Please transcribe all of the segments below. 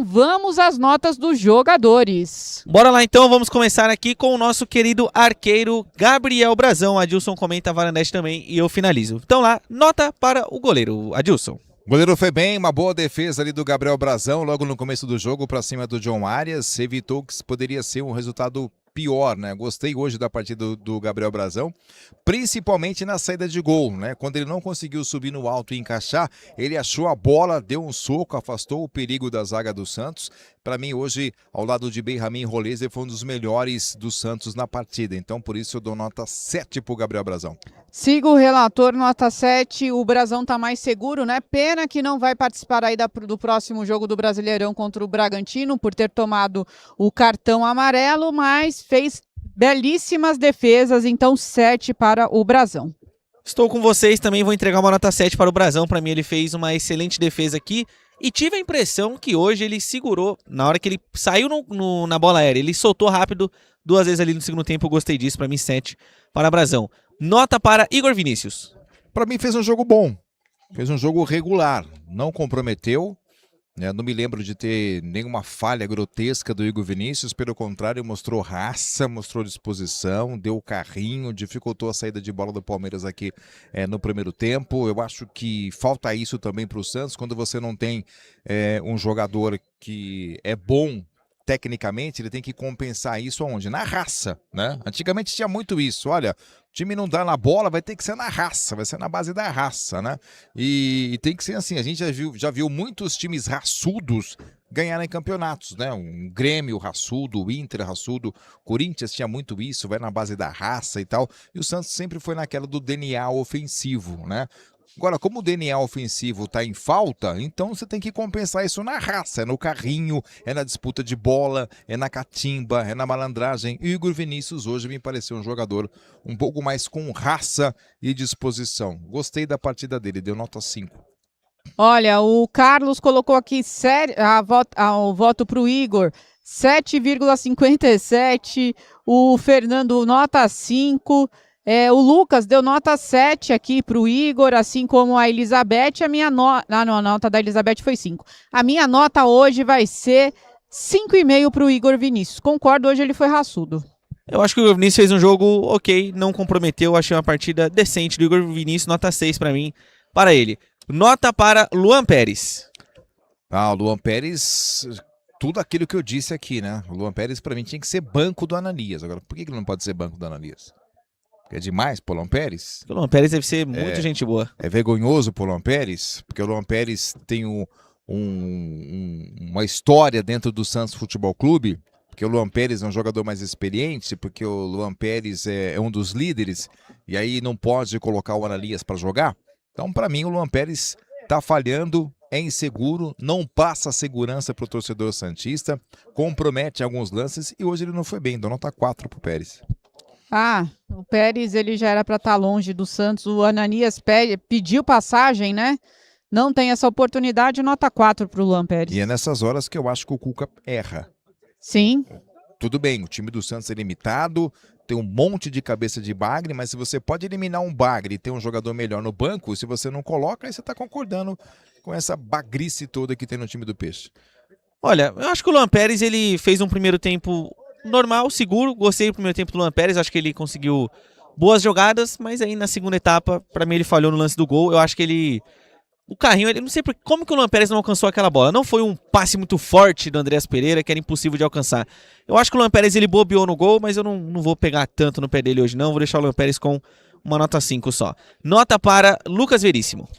Vamos às notas dos jogadores. Bora lá então, vamos começar aqui com o nosso querido arqueiro Gabriel Brazão. Adilson comenta, Varanete também e eu finalizo. Então lá, nota para o goleiro, Adilson. O goleiro foi bem, uma boa defesa ali do Gabriel Brazão, logo no começo do jogo para cima do John Arias, evitou que poderia ser um resultado pior, né? Gostei hoje da partida do Gabriel Brazão, principalmente na saída de gol, né? Quando ele não conseguiu subir no alto e encaixar, ele achou a bola, deu um soco, afastou o perigo da zaga do Santos. Para mim hoje, ao lado de Benjamin Rolê, foi um dos melhores do Santos na partida, então por isso eu dou nota 7 pro Gabriel Brazão. Siga o relator, nota 7, o Brazão tá mais seguro, né? Pena que não vai participar aí do próximo jogo do Brasileirão contra o Bragantino, por ter tomado o cartão amarelo, mas fez belíssimas defesas, então 7 para o Brazão. Estou com vocês, também vou entregar uma nota 7 para o Brazão, para mim ele fez uma excelente defesa aqui, e tive a impressão que hoje ele segurou, na hora que ele saiu na bola aérea, ele soltou rápido, 2 vezes ali no segundo tempo, eu gostei disso, para mim 7 para o Brazão. Nota para Igor Vinícius. Para mim fez um jogo bom, fez um jogo regular, não comprometeu, né? Não me lembro de ter nenhuma falha grotesca do Igor Vinícius, pelo contrário, mostrou raça, mostrou disposição, deu carrinho, dificultou a saída de bola do Palmeiras aqui no primeiro tempo. Eu acho que falta isso também para o Santos, quando você não tem um jogador que é bom tecnicamente, ele tem que compensar isso aonde? Na raça, né? Antigamente tinha muito isso, olha, o time não dá na bola, vai ter que ser na raça, vai ser na base da raça, né? E tem que ser assim, a gente já viu muitos times raçudos ganharem campeonatos, né? Um Grêmio raçudo, o Inter raçudo, Corinthians tinha muito isso, vai na base da raça e tal, e o Santos sempre foi naquela do DNA ofensivo, né? Agora, como o DNA ofensivo está em falta, então você tem que compensar isso na raça, é no carrinho, é na disputa de bola, é na catimba, é na malandragem. E o Igor Vinícius hoje me pareceu um jogador um pouco mais com raça e disposição. Gostei da partida dele, deu nota 5. Olha, o Carlos colocou aqui o voto para o Igor, 7,57, o Fernando nota 5, o Lucas deu nota 7 aqui para o Igor, assim como a Elizabeth. A minha a nota da Elizabeth foi 5. A minha nota hoje vai ser 5,5 para o Igor Vinícius. Concordo, hoje ele foi raçudo. Eu acho que o Igor Vinícius fez um jogo ok, não comprometeu, achei uma partida decente do Igor Vinícius, nota 6 para mim, para ele. Nota para Luan Pérez. O Luan Pérez, tudo aquilo que eu disse aqui, né? O Luan Pérez para mim tinha que ser banco do Ananias. Agora, por que ele não pode ser banco do Ananias? É demais pro Luan Pérez? O Luan Pérez deve ser muito gente boa. É vergonhoso pro Luan Pérez, porque o Luan Pérez tem uma história dentro do Santos Futebol Clube, porque o Luan Pérez é um jogador mais experiente, porque o Luan Pérez é um dos líderes, e aí não pode colocar o Ananias para jogar. Então, para mim, o Luan Pérez tá falhando, é inseguro, não passa segurança pro torcedor santista, compromete alguns lances, e hoje ele não foi bem, dou nota 4 pro Pérez. O Pérez, ele já era para estar longe do Santos. O Ananias pediu passagem, né? Não tem essa oportunidade, nota 4 para o Luan Pérez. E é nessas horas que eu acho que o Cuca erra. Sim. Tudo bem, o time do Santos é limitado, tem um monte de cabeça de bagre, mas se você pode eliminar um bagre e ter um jogador melhor no banco, se você não coloca, aí você está concordando com essa bagrice toda que tem no time do Peixe. Olha, eu acho que o Luan Pérez, ele fez um primeiro tempo normal, seguro, gostei do primeiro tempo do Luan Pérez, acho que ele conseguiu boas jogadas, mas aí na segunda etapa, pra mim ele falhou no lance do gol. Eu acho que o carrinho, não sei como que o Luan Pérez não alcançou aquela bola, não foi um passe muito forte do Andreas Pereira, que era impossível de alcançar. Eu acho que o Luan Pérez, ele bobeou no gol, mas eu não vou pegar tanto no pé dele hoje não, vou deixar o Luan Pérez com uma nota 5 só. Nota para Lucas Veríssimo.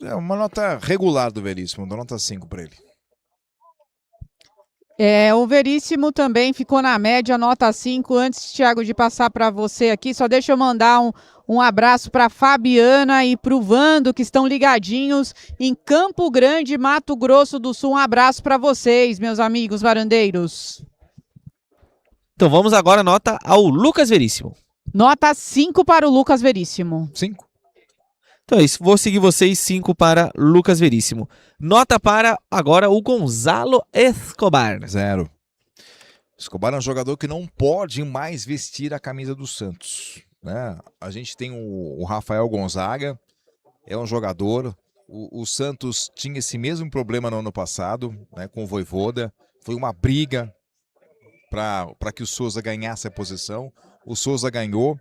É uma nota regular do Veríssimo, dou nota 5 pra ele. O Veríssimo também ficou na média, nota 5. Antes, Thiago, de passar para você aqui, só deixa eu mandar um abraço para Fabiana e para o Vando, que estão ligadinhos em Campo Grande, Mato Grosso do Sul. Um abraço para vocês, meus amigos varandeiros. Então vamos agora, nota ao Lucas Veríssimo. Nota 5 para o Lucas Veríssimo. 5. Então é isso, vou seguir vocês, 5 para Lucas Veríssimo. Nota para agora o Gonzalo Escobar. 0. Escobar é um jogador que não pode mais vestir a camisa do Santos, né? A gente tem o Rafael Gonzaga, é um jogador, o Santos tinha esse mesmo problema no ano passado, né, com o Vojvoda. Foi uma briga para que o Souza ganhasse a posição. O Souza ganhou,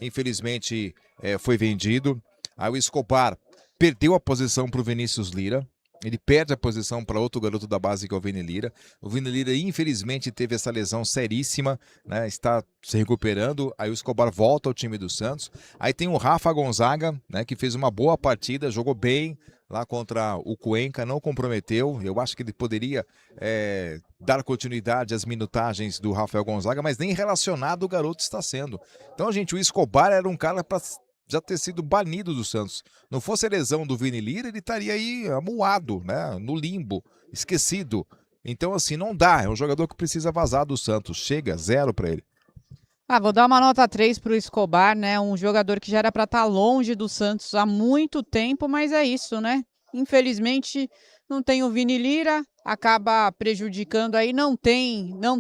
infelizmente foi vendido. Aí o Escobar perdeu a posição para o Vinícius Lira. Ele perde a posição para outro garoto da base, que é o Vini Lira. O Vini Lira, infelizmente, teve essa lesão seríssima, né? Está se recuperando. Aí o Escobar volta ao time do Santos. Aí tem o Rafa Gonzaga, né? Que fez uma boa partida, jogou bem lá contra o Cuenca, não comprometeu. Eu acho que ele poderia dar continuidade às minutagens do Rafael Gonzaga, mas nem relacionado o garoto está sendo. Então, gente, o Escobar era um cara para já ter sido banido do Santos. Não fosse a lesão do Vini Lira, ele estaria aí amuado, né? No limbo, esquecido. Então, assim, não dá. É um jogador que precisa vazar do Santos. Chega, 0 para ele. Vou dar uma nota 3 para o Escobar, né? Um jogador que já era para estar longe do Santos há muito tempo, mas é isso, né? Infelizmente, não tem o Vini Lira, acaba prejudicando aí, não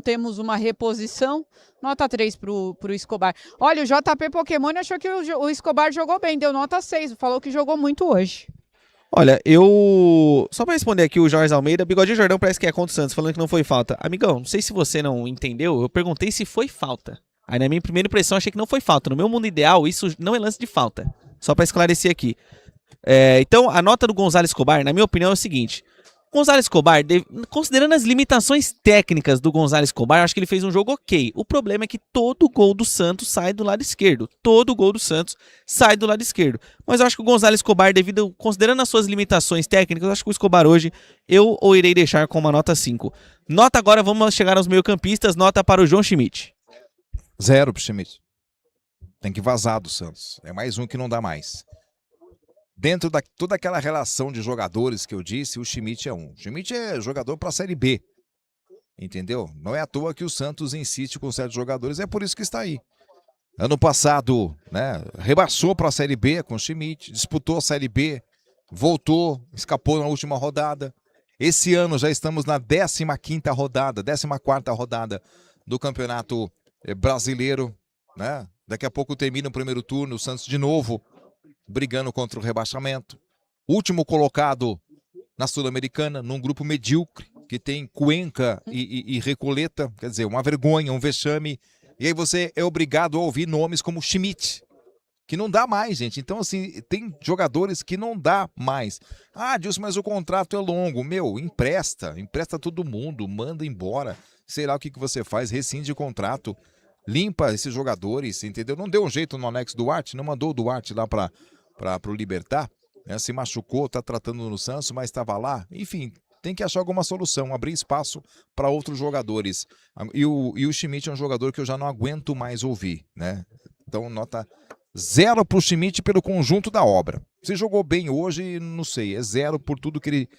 temos uma reposição. Nota 3 pro Escobar. Olha, o JP Pokémon achou que o Escobar jogou bem, deu nota 6, falou que jogou muito hoje. Olha, só pra responder aqui o Jorge Almeida, Bigodinho Jordão parece que é contra o Santos, falando que não foi falta. Amigão, não sei se você não entendeu, eu perguntei se foi falta. Aí na minha primeira impressão achei que não foi falta. No meu mundo ideal, isso não é lance de falta. Só pra esclarecer aqui. Então, a nota do Gonzalo Escobar, na minha opinião, é o seguinte. Gonzalo Escobar, considerando as limitações técnicas do Gonzalo Escobar, eu acho que ele fez um jogo ok. O problema é que todo gol do Santos sai do lado esquerdo. Todo gol do Santos sai do lado esquerdo. Mas eu acho que o Gonzalo Escobar, considerando as suas limitações técnicas, eu acho que o Escobar hoje, eu o irei deixar com uma nota 5. Nota agora, vamos chegar aos meio-campistas, nota para o João Schmidt. 0 pro Schmidt. Tem que vazar do Santos. É mais um que não dá mais. Dentro da toda aquela relação de jogadores que eu disse, o Schmidt é um. O Schmidt é jogador para a Série B. Entendeu? Não é à toa que o Santos insiste com certos jogadores, é por isso que está aí. Ano passado, né, rebaixou para a Série B com o Schmidt, disputou a Série B, voltou, escapou na última rodada. Esse ano já estamos na 15ª rodada, 14ª rodada do Campeonato Brasileiro, né? Daqui a pouco termina o primeiro turno, o Santos de novo brigando contra o rebaixamento. Último colocado na Sul-Americana, num grupo medíocre, que tem Cuenca e Recoleta, quer dizer, uma vergonha, um vexame. E aí você é obrigado a ouvir nomes como Schmidt, que não dá mais, gente. Então, assim, tem jogadores que não dá mais. Ah, Dilson, mas o contrato é longo. Meu, empresta todo mundo, manda embora. Sei lá o que você faz, rescinde o contrato, limpa esses jogadores, entendeu? Não deu um jeito no Alex Duarte, não mandou o Duarte lá para o Libertad, né? Se machucou, tá tratando no Santos, mas estava lá. Enfim, tem que achar alguma solução, abrir espaço para outros jogadores. E o Schmidt é um jogador que eu já não aguento mais ouvir, né? Então, nota 0 para o Schmidt pelo conjunto da obra. Se jogou bem hoje, não sei, é 0 por tudo que ele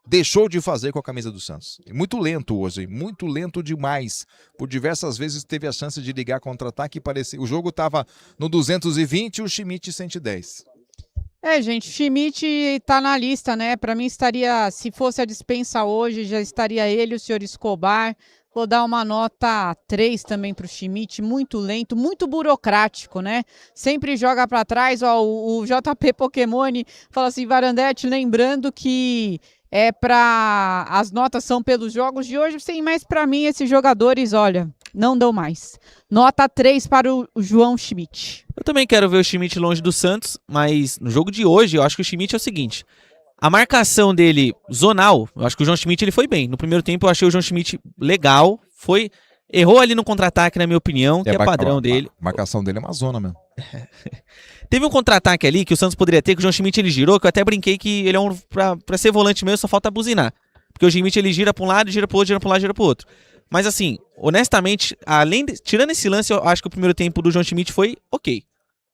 deixou de fazer com a camisa do Santos. Muito lento hoje, muito lento demais. Por diversas vezes teve a chance de ligar contra-ataque e parecia... O jogo estava no 220 e o Schmidt 110. Gente, o Schmidt tá na lista, né? Para mim estaria, se fosse a dispensa hoje, já estaria ele, o senhor Escobar. Vou dar uma nota 3 também para o Schmidt, muito lento, muito burocrático, né? Sempre joga para trás, ó, o JP Pokémon fala assim, Varandete, lembrando que as notas são pelos jogos de hoje, sim, mas para mim esses jogadores, olha, não dão mais. Nota 3 para o João Schmidt. Eu também quero ver o Schmidt longe do Santos, mas no jogo de hoje eu acho que o Schmidt é o seguinte, a marcação dele zonal, eu acho que o João Schmidt ele foi bem. No primeiro tempo eu achei o João Schmidt legal, errou ali no contra-ataque, na minha opinião, que é padrão dele. A marcação dele é uma zona mesmo. Teve um contra-ataque ali que o Santos poderia ter, que o João Schmidt ele girou, que eu até brinquei que ele é pra ser volante mesmo, só falta buzinar. Porque o Schmidt ele gira pra um lado, gira pro outro, gira pra um lado, gira pro outro. Mas assim, honestamente, tirando esse lance, eu acho que o primeiro tempo do João Schmidt foi ok,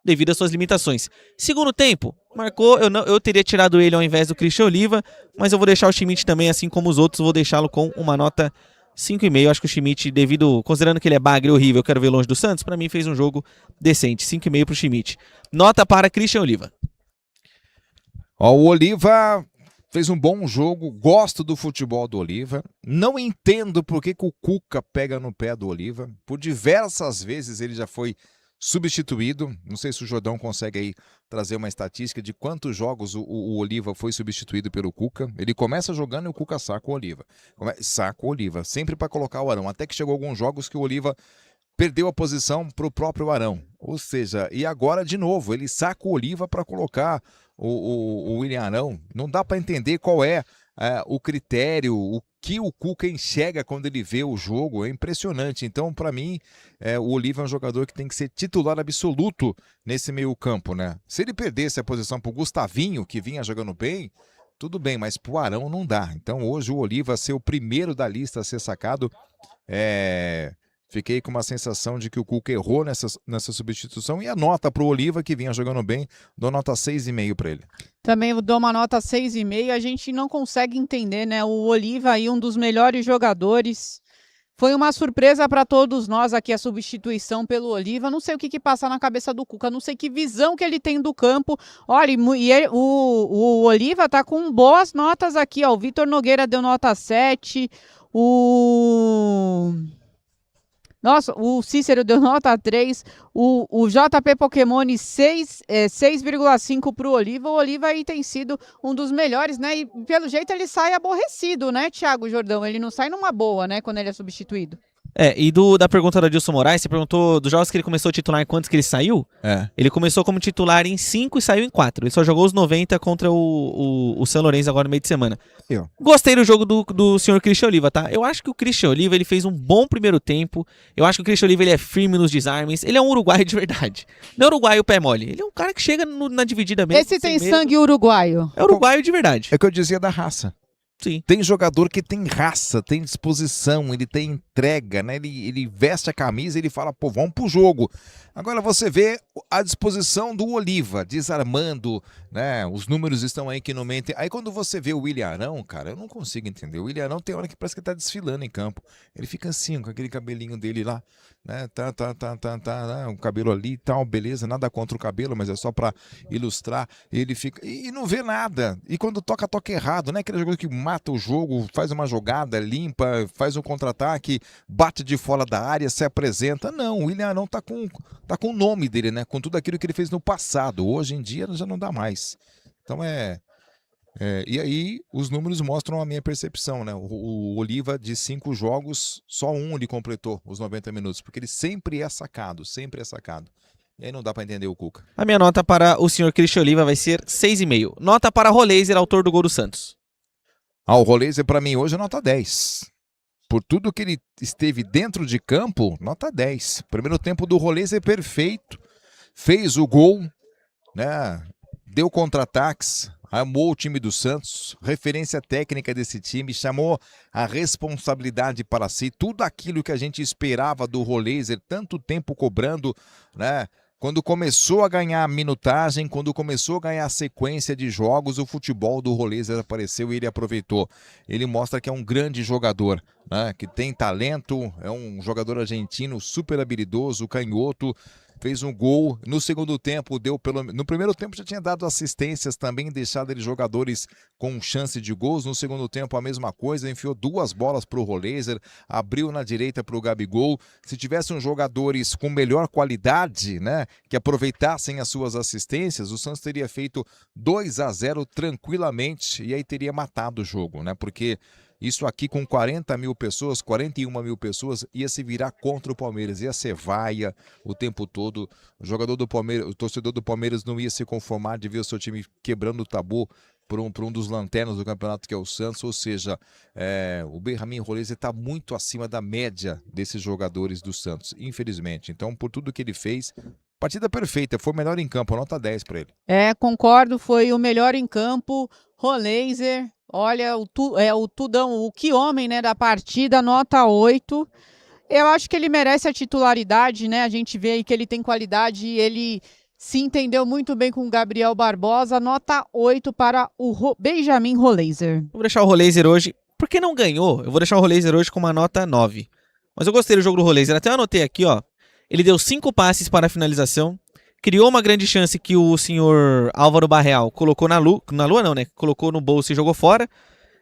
devido às suas limitações. Segundo tempo, marcou, eu teria tirado ele ao invés do Christian Oliva, mas eu vou deixar o Schmidt também, assim como os outros, vou deixá-lo com uma nota 5,5. Acho que o Schmidt, considerando que ele é bagre horrível, eu quero ver longe do Santos, pra mim fez um jogo decente. 5,5 pro Schmidt. Nota para Christian Oliva. O Oliva fez um bom jogo, gosto do futebol do Oliva. Não entendo por que o Cuca pega no pé do Oliva. Por diversas vezes ele já foi substituído. Não sei se o Jordão consegue aí trazer uma estatística de quantos jogos o Oliva foi substituído pelo Cuca. Ele começa jogando e o Cuca saca o Oliva. Saca o Oliva, sempre para colocar o Arão. Até que chegou alguns jogos que o Oliva perdeu a posição para o próprio Arão. Ou seja, e agora de novo, ele saca o Oliva para colocar o William Arão. Não dá para entender qual é o critério, o que o Cuca enxerga quando ele vê o jogo. É impressionante. Então, para mim, o Oliva é um jogador que tem que ser titular absoluto nesse meio campo, né? Se ele perdesse a posição para o Gustavinho, que vinha jogando bem, tudo bem, mas para o Arão não dá. Então, hoje o Oliva ser o primeiro da lista a ser sacado, fiquei com uma sensação de que o Cuca errou nessa substituição. E a nota para o Oliva, que vinha jogando bem, dou nota 6,5 para ele. Também dou uma nota 6,5. A gente não consegue entender, né? O Oliva aí, um dos melhores jogadores. Foi uma surpresa para todos nós aqui a substituição pelo Oliva. Não sei o que passa na cabeça do Cuca, não sei que visão que ele tem do campo. Olha, o Oliva tá com boas notas aqui, ó. O Vitor Nogueira deu nota 7. Nossa, o Cícero deu nota 3, o JP Pokémon 6,5 para o Oliva. O Oliva aí tem sido um dos melhores, né? E pelo jeito ele sai aborrecido, né, Thiago Jordão? Ele não sai numa boa, né, quando ele é substituído. E da pergunta do Adilson Moraes, você perguntou dos jogos que ele começou a titular em quantos que ele saiu? Ele começou como titular em 5 e saiu em 4. Ele só jogou os 90 contra o São Lourenço agora no meio de semana. Gostei do jogo do senhor Christian Oliva, tá? Eu acho que o Christian Oliva ele fez um bom primeiro tempo. Eu acho que o Christian Oliva ele é firme nos desarmes. Ele é um uruguaio de verdade. Não é uruguaio pé mole. Ele é um cara que chega na dividida mesmo. Esse tem sangue uruguaio. É uruguaio de verdade. É o que eu dizia da raça. Sim. Tem jogador que tem raça, tem disposição, ele tem entrega, né? Ele veste a camisa e ele fala, pô, vamos pro jogo. Agora você vê a disposição do Oliva, desarmando, né? Os números estão aí que não mentem. Aí quando você vê o William Arão, cara, eu não consigo entender. O William Arão tem hora que parece que tá desfilando em campo. Ele fica assim, com aquele cabelinho dele lá, né? O cabelo ali e tal, beleza, nada contra o cabelo, mas é só pra ilustrar. Ele fica e não vê nada. E quando toca errado, né? Aquele jogador que mata o jogo, faz uma jogada, limpa, faz um contra-ataque, bate de fora da área, se apresenta. Não, o William Arão tá com o nome dele, né? Com tudo aquilo que ele fez no passado. Hoje em dia já não dá mais. Então e aí os números mostram a minha percepção, né? O Oliva de 5 jogos, só um ele completou os 90 minutos, porque ele sempre é sacado, sempre é sacado. E aí não dá pra entender o Cuca. A minha nota para o senhor Christian Oliva vai ser 6,5. Nota para Roleiser, autor do gol do Santos. O Roleiser pra mim hoje é nota 10. Por tudo que ele esteve dentro de campo, nota 10. Primeiro tempo do Roleiser perfeito. Fez o gol, né? Deu contra-ataques, amou o time do Santos, referência técnica desse time, chamou a responsabilidade para si, tudo aquilo que a gente esperava do Roleiser, tanto tempo cobrando, né? Quando começou a ganhar minutagem, quando começou a ganhar sequência de jogos, o futebol do Roleiser apareceu e ele aproveitou. Ele mostra que é um grande jogador, né? Que tem talento, é um jogador argentino super habilidoso, canhoto. Fez um gol, no segundo tempo no primeiro tempo já tinha dado assistências também, deixado eles jogadores com chance de gols, no segundo tempo a mesma coisa, enfiou 2 bolas para o Roleiser, abriu na direita para o Gabigol. Se tivessem jogadores com melhor qualidade, né, que aproveitassem as suas assistências, o Santos teria feito 2-0 tranquilamente e aí teria matado o jogo, né, porque isso aqui com 40 mil pessoas, 41 mil pessoas, ia se virar contra o Palmeiras, ia ser vaia o tempo todo. O torcedor do Palmeiras não ia se conformar de ver o seu time quebrando o tabu por um dos lanternas do campeonato, que é o Santos. Ou seja, o Benjamin Roleiser está muito acima da média desses jogadores do Santos, infelizmente. Então, por tudo que ele fez, partida perfeita, foi o melhor em campo, nota 10 para ele. Concordo, foi o melhor em campo, Roleiser. Olha, o tudão, o que homem, né, da partida, nota 8. Eu acho que ele merece a titularidade, né? A gente vê aí que ele tem qualidade e ele se entendeu muito bem com o Gabriel Barbosa. Nota 8 para o Benjamin Roleiser. Vou deixar o Roleiser hoje, porque não ganhou, eu vou deixar o Roleiser hoje com uma nota 9. Mas eu gostei do jogo do Roleiser, até anotei aqui, ó. Ele deu 5 passes para a finalização. Criou uma grande chance que o senhor Álvaro Barreal colocou na lua não, né? Colocou no bolso e jogou fora.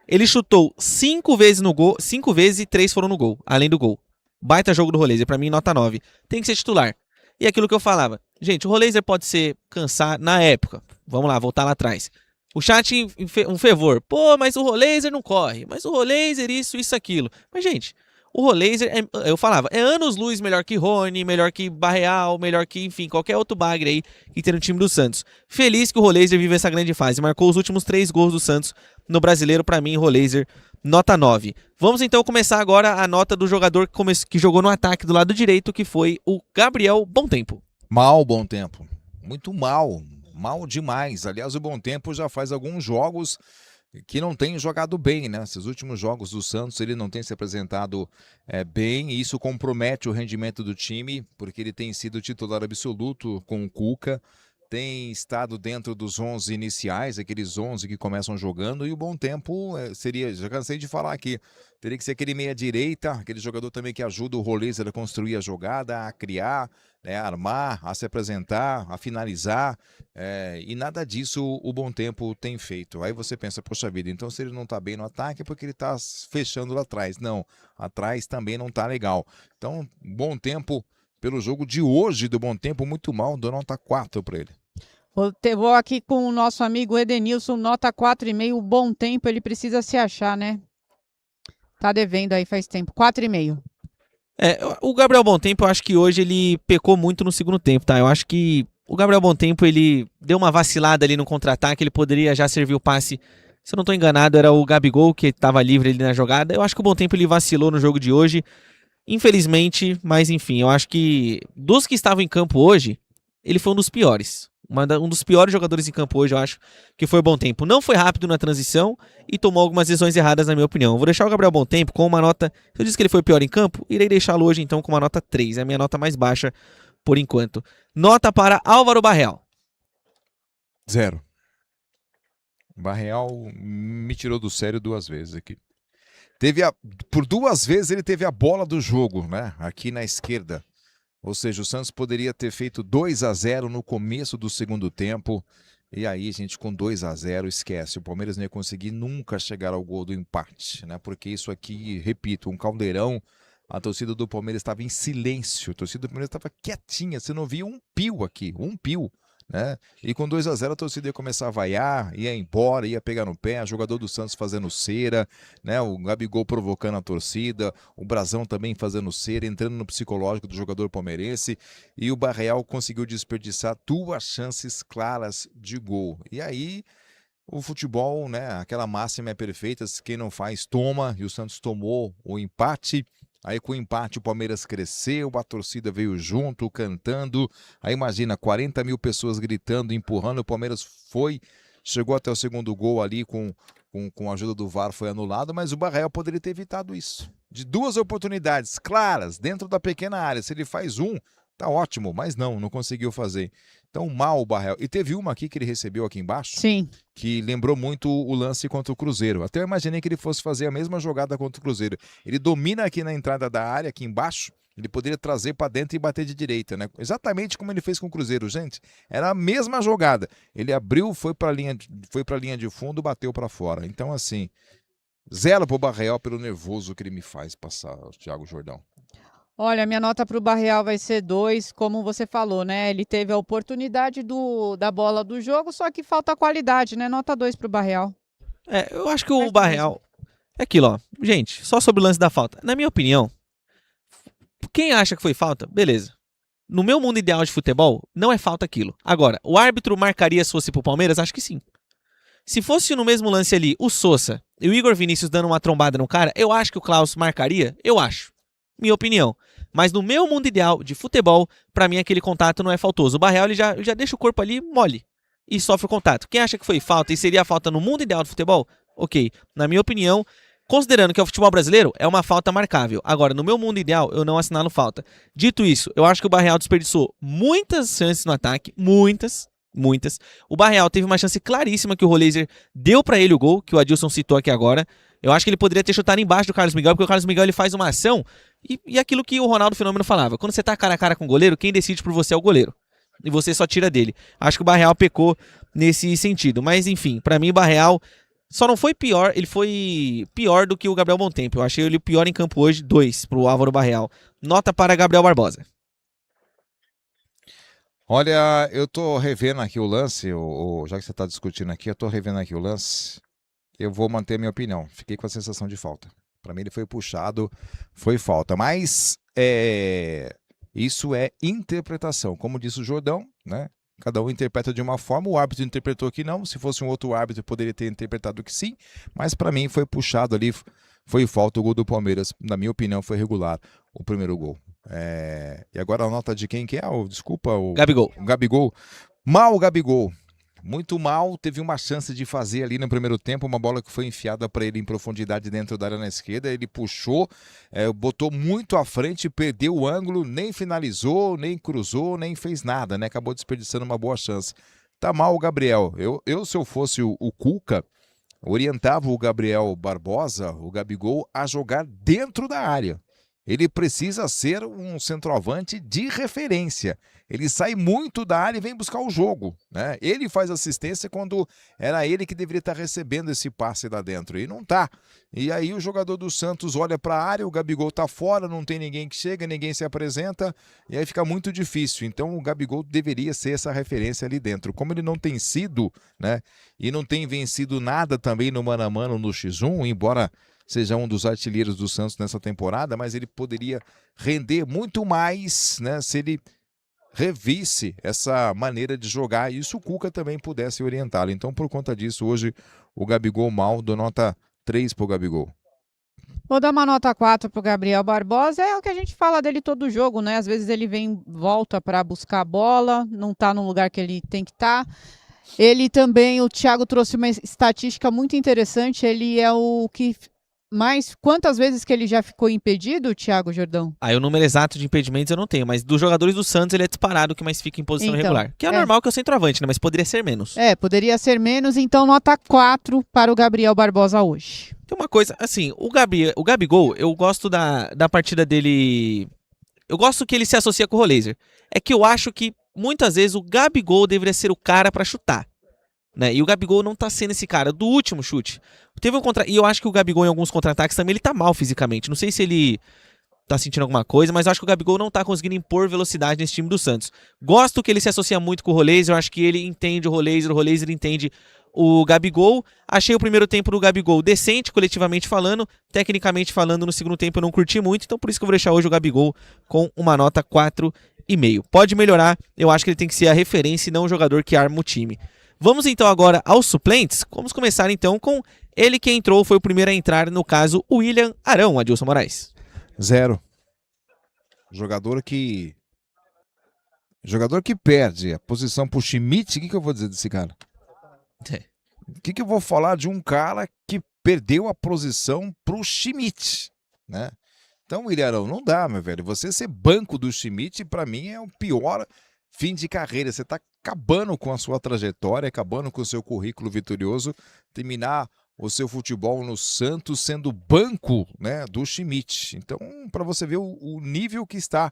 Ele chutou 5 vezes no gol, 5 vezes e 3 foram no gol, além do gol. Baita jogo do Roleiser, pra mim nota 9. Tem que ser titular. E aquilo que eu falava, gente, o Roleiser pode ser cansar na época. Vamos lá, voltar lá atrás. O chat um fervor. Pô, mas o Roleiser não corre. Mas o Roleiser isso, aquilo. Mas, gente, o Roleiser, eu falava, é anos-luz melhor que Rony, melhor que Barreal, melhor que, enfim, qualquer outro bagre aí que tem no time do Santos. Feliz que o Roleiser vive essa grande fase. Marcou os últimos 3 gols do Santos no Brasileiro. Pra mim, Roleiser, nota 9. Vamos então começar agora a nota do jogador que jogou no ataque do lado direito, que foi o Gabriel Bom Tempo. Mal, Bom Tempo. Muito mal. Mal demais. Aliás, o Bom Tempo já faz alguns jogos que não tem jogado bem, né? Esses últimos jogos do Santos ele não tem se apresentado bem, e isso compromete o rendimento do time, porque ele tem sido titular absoluto com o Cuca, tem estado dentro dos 11 iniciais, aqueles 11 que começam jogando, e o Bom Tempo seria, já cansei de falar aqui, teria que ser aquele meia-direita, aquele jogador também que ajuda o Roleiser a construir a jogada, a criar, né, a armar, a se apresentar, a finalizar, e nada disso o Bom Tempo tem feito. Aí você pensa, poxa vida, então se ele não tá bem no ataque é porque ele tá fechando lá atrás. Não, atrás também não tá legal. Então, Bom Tempo, pelo jogo de hoje do Bom Tempo, muito mal, dou nota 4 para ele. Vou aqui com o nosso amigo Edenilson, nota 4,5. O Bom Tempo, ele precisa se achar, né? Tá devendo aí faz tempo. 4,5. O Gabriel Bom Tempo, eu acho que hoje ele pecou muito no segundo tempo, tá? Eu acho que o Gabriel Bom Tempo, ele deu uma vacilada ali no contra-ataque, ele poderia já servir o passe, se eu não tô enganado, era o Gabigol que tava livre ali na jogada. Eu acho que o Bom Tempo ele vacilou no jogo de hoje, infelizmente, mas enfim, eu acho que dos que estavam em campo hoje, ele foi um dos piores. Um dos piores jogadores em campo hoje, eu acho, que foi o Bom Tempo. Não foi rápido na transição e tomou algumas decisões erradas, na minha opinião. Eu vou deixar o Gabriel Bom Tempo com uma nota... Se eu disse que ele foi o pior em campo, irei deixá-lo hoje, então, com uma nota 3. É a minha nota mais baixa, por enquanto. Nota para Álvaro Barreal. 0. Barreal me tirou do sério 2 vezes aqui. Por 2 vezes ele teve a bola do jogo, né? Aqui na esquerda. Ou seja, o Santos poderia ter feito 2-0 no começo do segundo tempo. E aí, gente, com 2-0, esquece. O Palmeiras não ia conseguir nunca chegar ao gol do empate, né? Porque isso aqui, repito, um caldeirão. A torcida do Palmeiras estava em silêncio. A torcida do Palmeiras estava quietinha. Você não via um pio aqui, um pio, né? E com 2-0 a torcida ia começar a vaiar, ia embora, ia pegar no pé, jogador do Santos fazendo cera, né? O Gabigol provocando a torcida, o Brazão também fazendo cera, entrando no psicológico do jogador palmeirense, e o Barreal conseguiu desperdiçar 2 chances claras de gol. E aí o futebol, né? Aquela máxima é perfeita, quem não faz toma, e o Santos tomou o empate. Aí com o empate o Palmeiras cresceu, a torcida veio junto, cantando. Aí imagina, 40 mil pessoas gritando, empurrando. O Palmeiras chegou até o segundo gol ali com a ajuda do VAR, foi anulado. Mas o Barreal poderia ter evitado isso. De 2 oportunidades claras, dentro da pequena área. Se ele faz tá ótimo, mas não conseguiu fazer. Então mal o Barreal. E teve uma aqui que ele recebeu aqui embaixo. Sim. Que lembrou muito o lance contra o Cruzeiro. Até eu imaginei que ele fosse fazer a mesma jogada contra o Cruzeiro. Ele domina aqui na entrada da área, aqui embaixo. Ele poderia trazer para dentro e bater de direita, né? Exatamente como ele fez com o Cruzeiro, gente. Era a mesma jogada. Ele abriu, foi para a linha de fundo, bateu para fora. Então, assim, 0 pro Barreal pelo nervoso que ele me faz passar, Thiago Jordão. Olha, minha nota para o Barreal vai ser 2, como você falou, né? Ele teve a oportunidade da bola do jogo, só que falta qualidade, né? Nota 2 para o Barreal. Eu acho que o Barreal... É aquilo, ó. Gente, só sobre o lance da falta. Na minha opinião, quem acha que foi falta, beleza. No meu mundo ideal de futebol, não é falta aquilo. Agora, o árbitro marcaria se fosse pro Palmeiras? Acho que sim. Se fosse no mesmo lance ali, o Sousa e o Igor Vinícius dando uma trombada no cara, eu acho que o Klaus marcaria? Eu acho. Minha opinião. Mas no meu mundo ideal de futebol, pra mim aquele contato não é faltoso. O Barreal ele já deixa o corpo ali mole e sofre o contato. Quem acha que foi falta e seria falta no mundo ideal do futebol? Ok. Na minha opinião, considerando que é o futebol brasileiro, é uma falta marcável. Agora, no meu mundo ideal, eu não assinalo falta. Dito isso, eu acho que o Barreal desperdiçou muitas chances no ataque. Muitas. O Barreal teve uma chance claríssima que o Roleiser deu pra ele o gol, que o Adilson citou aqui agora. Eu acho que ele poderia ter chutado embaixo do Carlos Miguel, porque o Carlos Miguel ele faz uma ação e aquilo que o Ronaldo Fenômeno falava. Quando você tá cara a cara com o goleiro, quem decide por você é o goleiro. E você só tira dele. Acho que o Barreal pecou nesse sentido. Mas enfim, pra mim o Barreal só não foi pior, ele foi pior do que o Gabriel Bom Tempo. Eu achei ele pior em campo hoje, 2 pro Álvaro Barreal. Nota para Gabriel Barbosa. Olha, eu tô revendo aqui o lance, já que você tá discutindo aqui, eu tô revendo aqui o lance. Eu vou manter a minha opinião. Fiquei com a sensação de falta. Para mim ele foi puxado, foi falta. Mas isso é interpretação. Como disse o Jordão, né? Cada um interpreta de uma forma. O árbitro interpretou que não. Se fosse um outro árbitro, poderia ter interpretado que sim. Mas para mim foi puxado ali. Foi falta o gol do Palmeiras. Na minha opinião, foi regular o primeiro gol. E agora a nota de quem que é? Desculpa, o Gabigol. O Gabigol. Mal o Gabigol. Muito mal, teve uma chance de fazer ali no primeiro tempo, uma bola que foi enfiada para ele em profundidade dentro da área na esquerda, ele puxou, botou muito à frente, perdeu o ângulo, nem finalizou, nem cruzou, nem fez nada, né? Acabou desperdiçando uma boa chance. Tá mal o Gabriel. Eu se eu fosse o Cuca, orientava o Gabriel Barbosa, o Gabigol, a jogar dentro da área. Ele precisa ser um centroavante de referência. Ele sai muito da área e vem buscar o jogo, né? Ele faz assistência quando era ele que deveria estar recebendo esse passe lá dentro. E não tá. E aí o jogador do Santos olha para a área, o Gabigol tá fora, não tem ninguém que chega, ninguém se apresenta, e aí fica muito difícil. Então o Gabigol deveria ser essa referência ali dentro. Como ele não tem sido, né? E não tem vencido nada também no mano a mano no X1, embora seja um dos artilheiros do Santos nessa temporada, mas ele poderia render muito mais, né, se ele revisse essa maneira de jogar e se o Cuca também pudesse orientá-lo. Então, por conta disso, hoje o Gabigol mal, dou nota 3 pro Gabigol. Vou dar uma nota 4 pro Gabriel Barbosa. É o que a gente fala dele todo jogo, né? Às vezes ele volta para buscar a bola, não tá no lugar que ele tem que estar. Ele também, o Thiago trouxe uma estatística muito interessante, ele é o que... Mas quantas vezes que ele já ficou impedido, Thiago Jordão? O número exato de impedimentos eu não tenho, mas dos jogadores do Santos ele é disparado que mais fica em posição irregular. Que é normal que é o centroavante, né? Mas poderia ser menos. Poderia ser menos, então nota 4 para o Gabriel Barbosa hoje. Tem uma coisa, assim, o Gabigol, eu gosto da partida dele... Eu gosto que ele se associa com o Roleiser. É que eu acho que muitas vezes o Gabigol deveria ser o cara para chutar. Né? E o Gabigol não tá sendo esse cara do último chute. E eu acho que o Gabigol em alguns contra-ataques também ele tá mal fisicamente. Não sei se ele tá sentindo alguma coisa, mas eu acho que o Gabigol não tá conseguindo impor velocidade nesse time do Santos. Gosto que ele se associa muito com o Roleiser, eu acho que ele entende o Roleiser entende o Gabigol. Achei o primeiro tempo do Gabigol decente, coletivamente falando. Tecnicamente falando, no segundo tempo eu não curti muito, então por isso que eu vou deixar hoje o Gabigol com uma nota 4,5. Pode melhorar, eu acho que ele tem que ser a referência e não o jogador que arma o time. Vamos então agora aos suplentes. Vamos começar então com ele que entrou, foi o primeiro a entrar, no caso, o William Arão, Adilson Moraes. 0. Jogador que perde a posição pro Schmidt, o que eu vou dizer desse cara? O que eu vou falar de um cara que perdeu a posição pro Schmidt, né? Então, William Arão, não dá, meu velho. Você ser banco do Schmidt, pra mim, é o pior fim de carreira. Você tá acabando com a sua trajetória, acabando com o seu currículo vitorioso, terminar o seu futebol no Santos sendo banco, né, do Schmidt. Então, para você ver o nível que está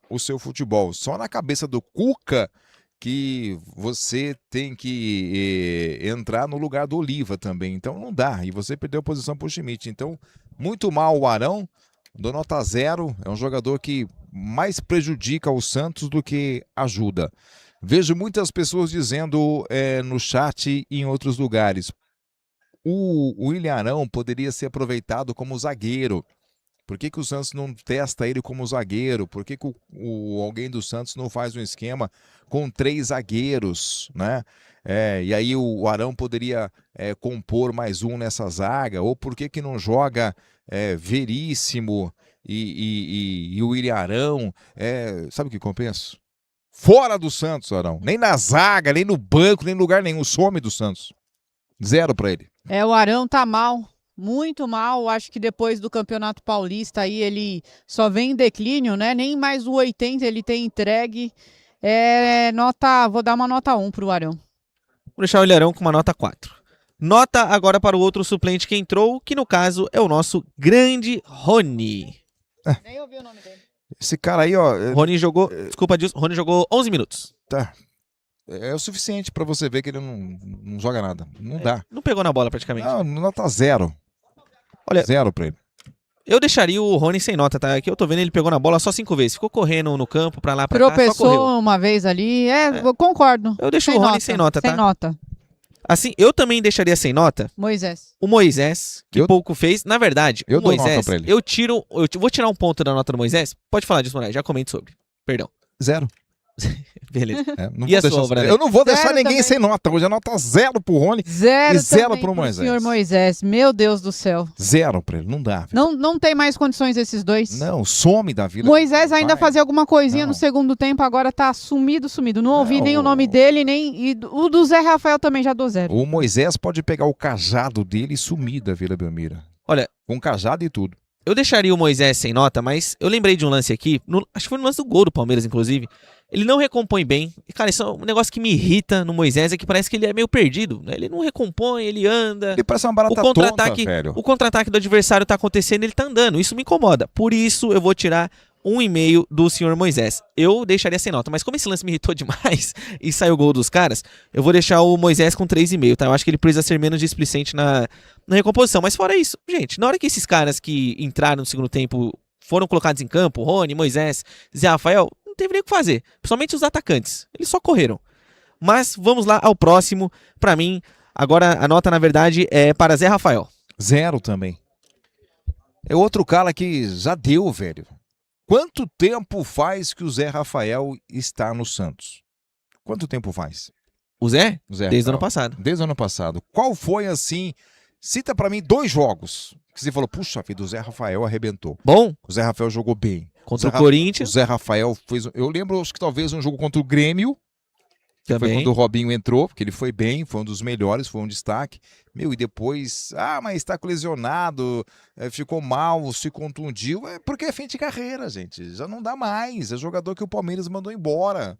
o seu futebol. Só na cabeça do Cuca que você tem que entrar no lugar do Oliva também. Então, não dá. E você perdeu a posição para o Schmidt. Então, muito mal o Arão. Dou nota 0. É um jogador que mais prejudica o Santos do que ajuda. Vejo muitas pessoas dizendo no chat e em outros lugares, o William Arão poderia ser aproveitado como zagueiro. Por que o Santos não testa ele como zagueiro? Por que alguém do Santos não faz um esquema com 3 zagueiros, né? E aí o Arão poderia compor mais um nessa zaga? Ou por que não joga Veríssimo e o William Arão? Sabe o que compensa? Fora do Santos, Arão. Nem na zaga, nem no banco, nem em lugar nenhum. Some do Santos. 0 para ele. O Arão tá mal. Muito mal, acho que depois do Campeonato Paulista aí ele só vem em declínio, né? Nem mais o 80 ele tem entregue. Vou dar uma nota 1 pro Arão. Vou deixar o Arão com uma nota 4. Nota agora para o outro suplente que entrou, que no caso é o nosso grande Rony. Nem ouvi o nome dele. Esse cara aí, ó... Rony jogou, desculpa, Rony jogou 11 minutos. Tá. É o suficiente para você ver que ele não joga nada. Não dá. Não pegou na bola praticamente. Não, nota 0. Olha, 0 para ele. Eu deixaria o Rony sem nota, tá? Aqui eu tô vendo, ele pegou na bola só 5 vezes. Ficou correndo no campo, pra lá, pra cá, só correu. Tropeçou uma vez ali. Eu concordo. Eu deixo o Rony sem nota, tá? Sem nota. Assim, eu também deixaria sem nota Moisés. o Moisés, que pouco fez. Na verdade, eu o dou Moisés, nota pra ele. eu vou tirar um ponto da nota do Moisés. Pode falar disso, Moraes, já comente sobre. Perdão. 0. Beleza. Não E a vou sua, deixar, Brandt? eu não vou deixar Zero ninguém também. sem nota. Hoje a nota 0 pro Rony. 0 E zero também pro Moisés. senhor Moisés. Meu Deus do céu. 0 pra ele. Não dá. Velho. Não tem mais condições esses dois. Não, some da vida. Moisés ainda Vai. fazia alguma coisinha Não. no segundo tempo, agora tá sumido. Não ouvi Não. nem o nome dele, nem. E o do Zé Rafael também já dou 0. O Moisés pode pegar o cajado dele e sumir da Vila Belmiro. Olha, Com cajado e tudo. eu deixaria o Moisés sem nota, mas eu lembrei de um lance aqui, acho que foi no lance do gol do Palmeiras, inclusive. Ele não recompõe bem. E, cara, isso é um negócio que me irrita no Moisés, é que parece que ele é meio perdido, né? Ele não recompõe, ele anda. Ele parece uma barata O contra-ataque, tonta, velho. o contra-ataque do adversário tá acontecendo, ele tá andando. Isso me incomoda. Por isso eu vou tirar 1,5 do senhor Moisés. Eu deixaria sem nota, mas como esse lance me irritou demais e saiu o gol dos caras, eu vou deixar o Moisés com 3,5, tá? Eu acho que ele precisa ser menos displicente na recomposição. Mas fora isso, gente, na hora que esses caras que entraram no segundo tempo foram colocados em campo, Rony, Moisés, Zé Rafael, não teve nem o que fazer. Principalmente os atacantes. Eles só correram. Mas vamos lá ao próximo. Pra mim, agora a nota, na verdade, é para Zé Rafael. 0 também. É outro cara que já deu, velho. Quanto tempo faz que o Zé Rafael está no Santos? Quanto tempo faz? O Zé? O Zé Desde o Rafael? ano passado. Desde o ano passado. Qual foi, assim... Cita pra mim 2 jogos que você falou, puxa vida, o Zé Rafael arrebentou. Bom, O Zé Rafael jogou bem. contra o O Corinthians Zé Rafael fez... Eu lembro, acho que talvez um jogo contra o Grêmio. Foi também. quando o Robinho entrou, porque ele foi bem, foi um dos melhores, foi um destaque. Meu, e depois, mas está lesionado, ficou mal, se contundiu. É porque é fim de carreira, gente. Já não dá mais. É jogador que o Palmeiras mandou embora.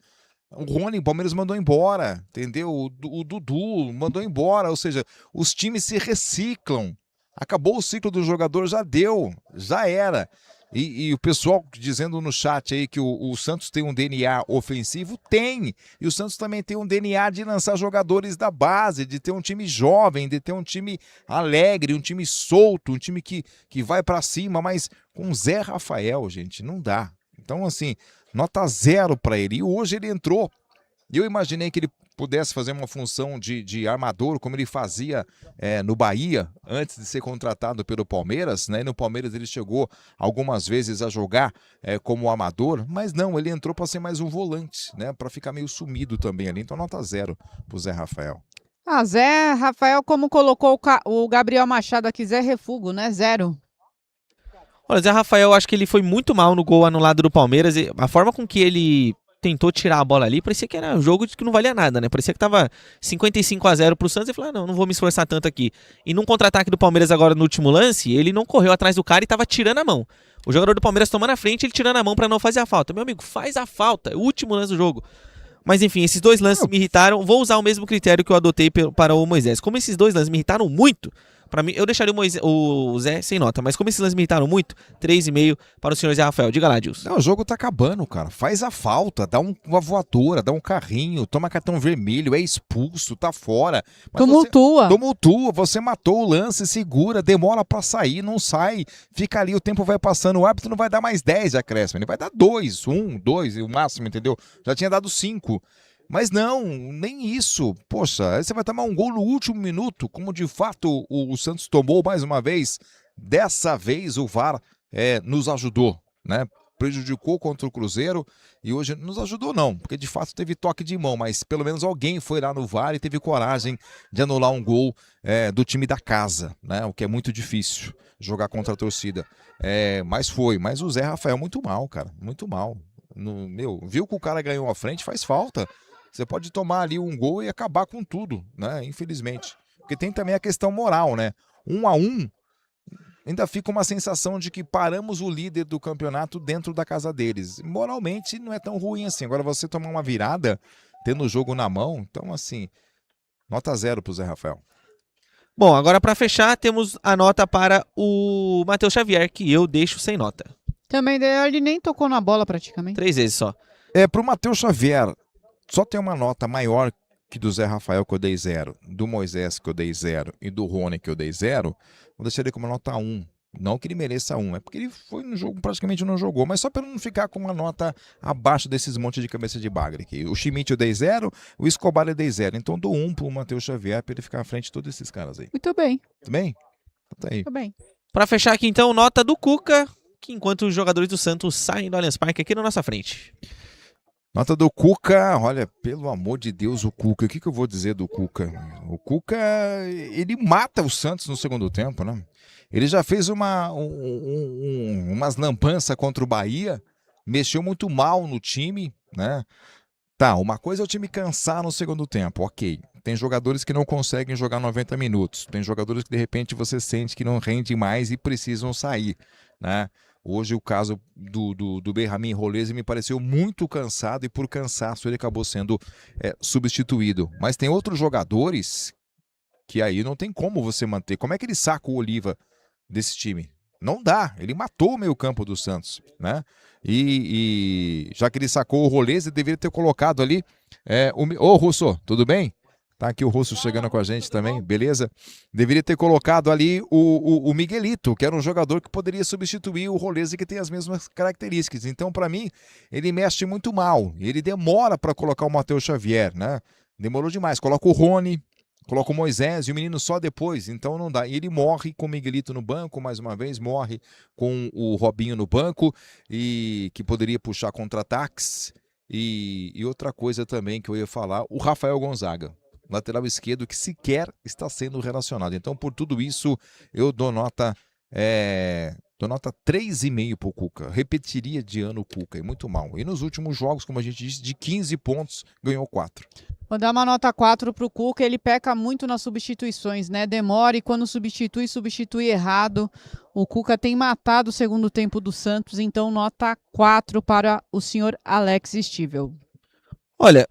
O Rony, o Palmeiras mandou embora, entendeu? O Dudu mandou embora. Ou seja, os times se reciclam. Acabou o ciclo do jogador, já deu, já era. E o pessoal dizendo no chat aí que o Santos tem um DNA ofensivo, tem. E o Santos também tem um DNA de lançar jogadores da base, de ter um time jovem, de ter um time alegre, um time solto, um time que vai pra cima, mas com Zé Rafael, gente, não dá. Então, assim, nota 0 pra ele. E hoje ele entrou. E eu imaginei que ele pudesse fazer uma função de armador, como ele fazia no Bahia, antes de ser contratado pelo Palmeiras, né? E no Palmeiras ele chegou algumas vezes a jogar como amador, mas não, ele entrou para ser mais um volante, né? Para ficar meio sumido também ali. Então nota 0 pro Zé Rafael. Zé Rafael, como colocou o Gabriel Machado aqui, Zé Refugo, né? 0. Olha, Zé Rafael, eu acho que ele foi muito mal no gol anulado do Palmeiras. E a forma com que ele tentou tirar a bola ali, parecia que era um jogo que não valia nada, né? Parecia que tava 55-0 pro Santos e falou, não vou me esforçar tanto aqui. E num contra-ataque do Palmeiras agora no último lance, ele não correu atrás do cara e tava tirando a mão. O jogador do Palmeiras tomando a frente, ele tirando a mão pra não fazer a falta. Meu amigo, faz a falta, é o último lance do jogo. Mas enfim, esses 2 lances me irritaram. Vou usar o mesmo critério que eu adotei para o Moisés. Como esses 2 lances me irritaram muito, pra mim, eu deixaria o Zé sem nota. Mas como esses lances me irritaram muito, 3,5 para o senhor Zé Rafael. Diga lá, Dilson. Não, o jogo tá acabando, cara. Faz a falta, dá uma voadora, dá um carrinho, toma cartão vermelho, é expulso, tá fora. Mas tumultua, você matou o lance, segura, demora pra sair, não sai. Fica ali, o tempo vai passando, o árbitro não vai dar mais 10 de acréscimo, ele vai dar 2, 1, 2, o máximo, entendeu? Já tinha dado 5. Mas não, nem isso. Poxa, aí você vai tomar um gol no último minuto, como de fato o Santos tomou mais uma vez. Dessa vez o VAR nos ajudou, né? Prejudicou contra o Cruzeiro e hoje não nos ajudou não, porque de fato teve toque de mão, mas pelo menos alguém foi lá no VAR e teve coragem de anular um gol do time da casa, né? O que é muito difícil, jogar contra a torcida. Mas o Zé Rafael muito mal, cara, muito mal. Viu que o cara ganhou a frente, faz falta. Você pode tomar ali um gol e acabar com tudo, né? Infelizmente. Porque tem também a questão moral, né? 1-1, ainda fica uma sensação de que paramos o líder do campeonato dentro da casa deles. Moralmente não é tão ruim assim. Agora você tomar uma virada, tendo o jogo na mão, então assim, nota 0 pro Zé Rafael. Bom, agora para fechar, temos a nota para o Matheus Xavier, que eu deixo sem nota. Também ele nem tocou na bola praticamente. 3 vezes só. Pro Matheus Xavier, só tem uma nota maior que do Zé Rafael, que eu dei 0, do Moisés, que eu dei 0, e do Rony, que eu dei 0, vou deixar ele como nota 1. Não que ele mereça 1, é porque ele foi no jogo, praticamente não jogou, mas só para não ficar com uma nota abaixo desses montes de cabeça de bagre aqui. O Schmidt eu dei 0, o Escobar eu dei 0. Então dou 1 pro Matheus Xavier para ele ficar à frente de todos esses caras aí. Muito bem, Tudo bem? Tá aí. muito bem. Pra fechar aqui então, nota do Cuca, que enquanto os jogadores do Santos saem do Allianz Parque aqui na nossa frente. Nota do Cuca, olha, pelo amor de Deus, o Cuca, o que eu vou dizer do Cuca? O Cuca, ele mata o Santos no segundo tempo, né? Ele já fez umas lampanças contra o Bahia, mexeu muito mal no time, né? Tá, uma coisa é o time cansar no segundo tempo, ok. Tem jogadores que não conseguem jogar 90 minutos, tem jogadores que de repente você sente que não rende mais e precisam sair, né? Hoje o caso do Benjamin Roleze me pareceu muito cansado e por cansaço ele acabou sendo substituído. Mas tem outros jogadores que aí não tem como você manter. Como é que ele saca o Oliva desse time? Não dá, ele matou o meio-campo do Santos, né? E já que ele sacou o Roleze, deveria ter colocado ali. Ô, Russo, tudo bem? Tá aqui o Russo chegando com a gente também, beleza? Deveria ter colocado ali o Miguelito, que era um jogador que poderia substituir o Roleze, que tem as mesmas características. Então, para mim, ele mexe muito mal. Ele demora para colocar o Matheus Xavier, né? Demorou demais. Coloca o Rony, coloca o Moisés e o menino só depois. Então não dá. E ele morre com o Miguelito no banco, mais uma vez, morre com o Robinho no banco, e que poderia puxar contra-ataques. E outra coisa também que eu ia falar, o Rafael Gonzaga. Lateral esquerdo que sequer está sendo relacionado. Então, por tudo isso, eu dou nota 3,5 para o Cuca. Repetiria de ano o Cuca, é muito mal. E nos últimos jogos, como a gente disse, de 15 pontos, ganhou 4. Vou dar uma nota 4 pro Cuca, ele peca muito nas substituições, né? Demora e quando substitui errado. O Cuca tem matado o segundo tempo do Santos, então nota 4 para o senhor Alex Stivel. Olha,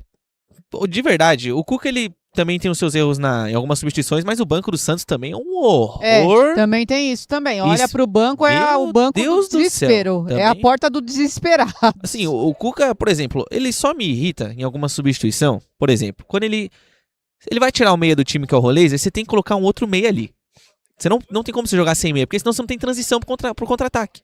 de verdade, o Cuca ele também tem os seus erros em algumas substituições, mas o banco do Santos também é um horror. Também tem isso também. Olha Isso. pro banco, o banco Deus do do desespero. céu, É a também. porta do desesperado. Assim, o Cuca, por exemplo, ele só me irrita em alguma substituição. Por exemplo, quando ele vai tirar o meia do time que é o Roleze, você tem que colocar um outro meia ali. Você não tem como você jogar sem meia, porque senão você não tem transição pro contra-ataque.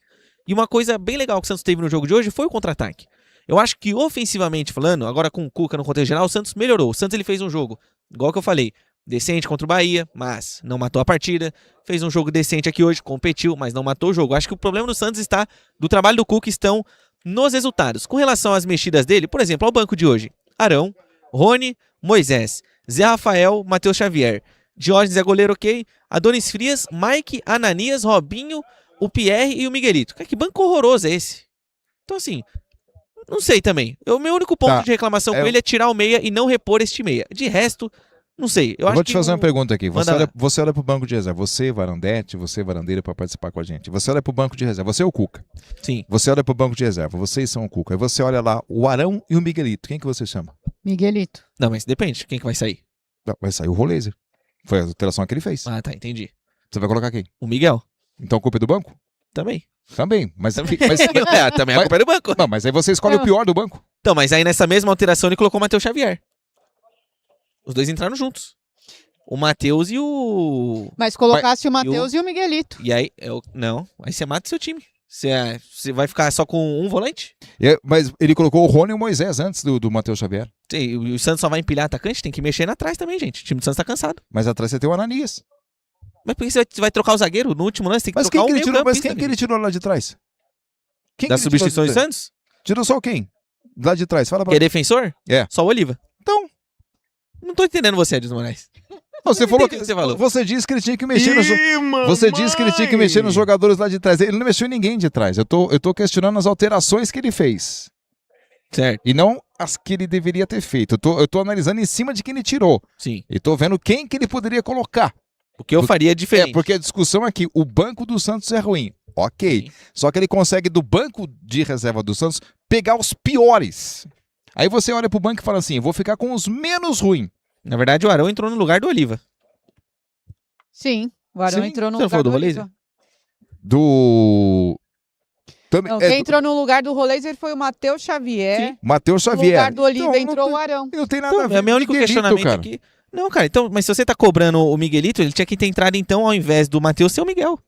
E uma coisa bem legal que o Santos teve no jogo de hoje foi o contra-ataque. Eu acho que ofensivamente falando, agora com o Cuca no contexto geral, o Santos melhorou. O Santos ele fez um jogo, igual que eu falei, decente contra o Bahia, mas não matou a partida. Fez um jogo decente aqui hoje, competiu, mas não matou o jogo. Acho que o problema do Santos está, do trabalho do Cuca, estão nos resultados. Com relação às mexidas dele, por exemplo, ao banco de hoje. Arão, Rony, Moisés, Zé Rafael, Matheus Xavier. Diógenes é goleiro, ok. Adonis Frias, Mike, Ananias, Robinho, o Pierre e o Miguelito. Cara, que banco horroroso é esse? Então assim, não sei também. O meu único ponto de reclamação com ele é tirar o meia e não repor este meia. De resto, não sei. Eu acho vou te que fazer uma pergunta aqui. Manda Você olha pro banco de reserva. Você, Varandete, você, Varandeira, para participar com a gente. Você olha pro banco de reserva. Você é o Cuca. Sim. Você olha pro banco de reserva. Vocês são o Cuca. Aí você olha lá o Arão e o Miguelito. Quem que você chama? Miguelito. Não, mas depende. Quem que vai sair? Não, vai sair o Roleze. Foi a alteração que ele fez. Ah, tá. Entendi. Você vai colocar quem? O Miguel? Então a culpa é do banco? Também. Também. Mas Também a culpa é do banco. Não, mas aí você escolhe o pior do banco. Então, mas aí nessa mesma alteração ele colocou o Matheus Xavier. Os dois entraram juntos. O Matheus e o... Mas colocasse o Matheus e o Miguelito. E aí, não, aí você mata o seu time. Você vai ficar só com um volante? Mas ele colocou o Rony e o Moisés antes do Matheus Xavier. Sim, o Santos só vai empilhar atacante, tem que mexer atrás também, gente. O time do Santos tá cansado. Mas atrás você tem o Ananias. Mas por que você vai trocar o zagueiro? No último lance tem que Mas trocar quem o que ele meio tirou? Mas campista, quem que ele tirou lá de trás? Quem das que ele tirou substituições do de trás? Santos? Tirou só quem? Lá de trás. Fala pra Que é defensor? É. Só o Oliva. Então. Não tô entendendo você, Edson Moraes. Você Não falou entendi que o que você falou. você disse que ele tinha que mexer Você disse que ele tinha que mexer nos jogadores lá de trás. Ele não mexeu em ninguém de trás. Eu tô questionando as alterações que ele fez. Certo. E não as que ele deveria ter feito. Eu tô analisando em cima de quem ele tirou. Sim. E tô vendo quem que ele poderia colocar. O que eu faria diferente. Porque a discussão aqui, o banco do Santos é ruim. Ok. Sim. Só que ele consegue, do banco de reserva do Santos, pegar os piores. Aí você olha pro banco e fala assim, vou ficar com os menos ruins. Na verdade, o Arão entrou no lugar do Oliva. Sim, o Arão Sim. entrou no Você não lugar falou do Oliva. Do... Também, Não, quem entrou no lugar do Roleze foi o Matheus Xavier. Sim. Matheus No Xavier. lugar do Oliva Então, entrou não o Arão. tem, não tem nada a Então, ver é meu com único Miguelito, questionamento cara. aqui. Não, cara, então, mas se você tá cobrando o Miguelito, ele tinha que ter entrado, então, ao invés do Matheus, ser o Miguel.